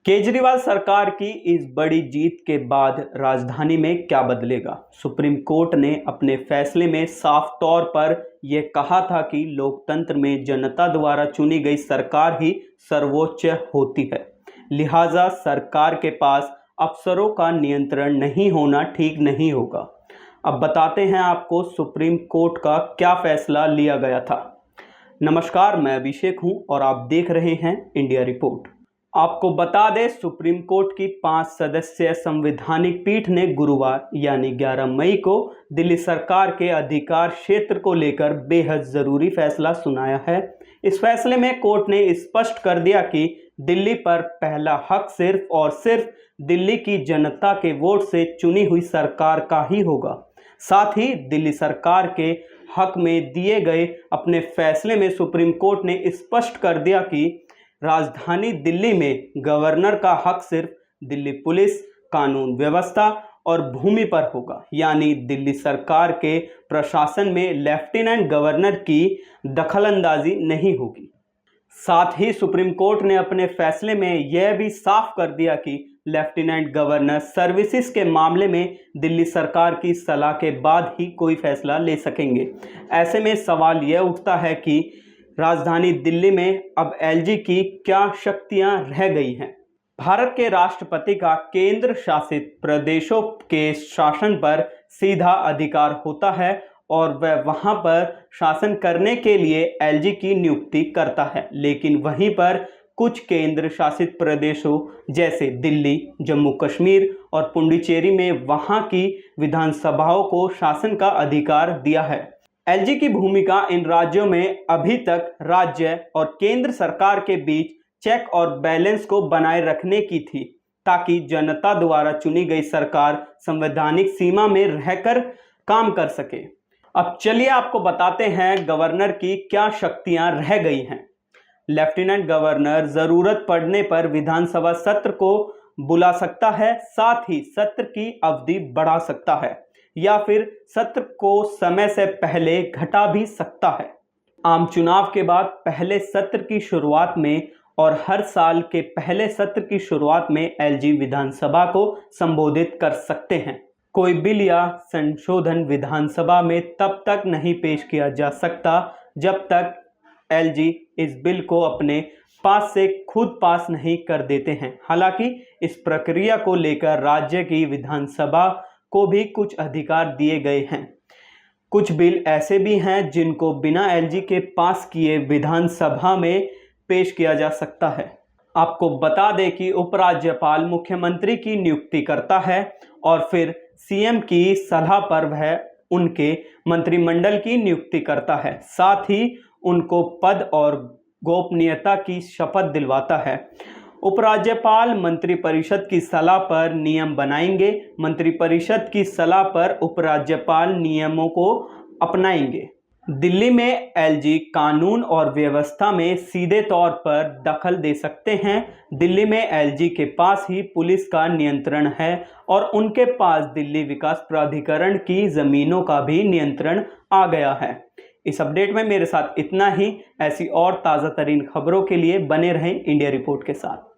केजरीवाल सरकार की इस बड़ी जीत के बाद राजधानी में क्या बदलेगा? सुप्रीम कोर्ट ने अपने फैसले में साफ तौर पर यह कहा था कि लोकतंत्र में जनता द्वारा चुनी गई सरकार ही सर्वोच्च होती है, लिहाजा सरकार के पास अफसरों का नियंत्रण नहीं होना ठीक नहीं होगा। अब बताते हैं आपको सुप्रीम कोर्ट का क्या फैसला लिया गया था। नमस्कार, मैं अभिषेक हूं और आप देख रहे हैं इंडिया रिपोर्ट। आपको बता दें, सुप्रीम कोर्ट की 5 सदस्यीय संवैधानिक पीठ ने गुरुवार यानी 11 मई को दिल्ली सरकार के अधिकार क्षेत्र को लेकर बेहद जरूरी फैसला सुनाया है। इस फैसले में कोर्ट ने स्पष्ट कर दिया कि दिल्ली पर पहला हक सिर्फ और सिर्फ दिल्ली की जनता के वोट से चुनी हुई सरकार का ही होगा। साथ ही दिल्ली सरकार के हक में दिए गए अपने फैसले में सुप्रीम कोर्ट ने स्पष्ट कर दिया कि राजधानी दिल्ली में गवर्नर का हक सिर्फ दिल्ली पुलिस, कानून व्यवस्था और भूमि पर होगा, यानी दिल्ली सरकार के प्रशासन में लेफ्टिनेंट गवर्नर की दखलंदाजी नहीं होगी। साथ ही सुप्रीम कोर्ट ने अपने फैसले में यह भी साफ कर दिया कि लेफ्टिनेंट गवर्नर सर्विसेज के मामले में दिल्ली सरकार की सलाह के बाद ही कोई फैसला ले सकेंगे। ऐसे में सवाल यह उठता है कि राजधानी दिल्ली में अब एलजी की क्या शक्तियां रह गई हैं? भारत के राष्ट्रपति का केंद्र शासित प्रदेशों के शासन पर सीधा अधिकार होता है और वह वहां पर शासन करने के लिए एलजी की नियुक्ति करता है, लेकिन वहीं पर कुछ केंद्र शासित प्रदेशों जैसे दिल्ली, जम्मू कश्मीर और पुडुचेरी में वहां की विधानसभाओं को शासन का अधिकार दिया है। एलजी की भूमिका इन राज्यों में अभी तक राज्य और केंद्र सरकार के बीच चेक और बैलेंस को बनाए रखने की थी, ताकि जनता द्वारा चुनी गई सरकार संवैधानिक सीमा में रहकर काम कर सके। अब चलिए आपको बताते हैं गवर्नर की क्या शक्तियां रह गई हैं। लेफ्टिनेंट गवर्नर जरूरत पड़ने पर विधानसभा सत्र को बुला सकता है, साथ ही सत्र की अवधि बढ़ा सकता है या फिर सत्र को समय से पहले घटा भी सकता है। आम चुनाव के बाद पहले सत्र की शुरुआत में और हर साल के पहले सत्र की शुरुआत में एलजी विधानसभा को संबोधित कर सकते हैं। कोई बिल या संशोधन विधानसभा में तब तक नहीं पेश किया जा सकता जब तक एलजी इस बिल को अपने पास से खुद पास नहीं कर देते हैं। हालांकि इस प्रक्रिया को लेकर राज्य की विधानसभा को भी कुछ अधिकार दिए गए हैं। कुछ बिल ऐसे भी हैं जिनको बिना एलजी के पास किए विधानसभा में पेश किया जा सकता है। आपको बता दें कि उपराज्यपाल मुख्यमंत्री की नियुक्ति करता है और फिर सीएम की सलाह पर वह उनके मंत्रिमंडल की नियुक्ति करता है, साथ ही उनको पद और गोपनीयता की शपथ दिलवाता है। उपराज्यपाल मंत्रिपरिषद की सलाह पर नियम बनाएंगे। मंत्रिपरिषद की सलाह पर उपराज्यपाल नियमों को अपनाएंगे। दिल्ली में एलजी कानून और व्यवस्था में सीधे तौर पर दखल दे सकते हैं। दिल्ली में एलजी के पास ही पुलिस का नियंत्रण है और उनके पास दिल्ली विकास प्राधिकरण की जमीनों का भी नियंत्रण आ गया है। इस अपडेट में मेरे साथ इतना ही। ऐसी और ताज़ा तरीन खबरों के लिए बने रहें इंडिया रिपोर्ट के साथ।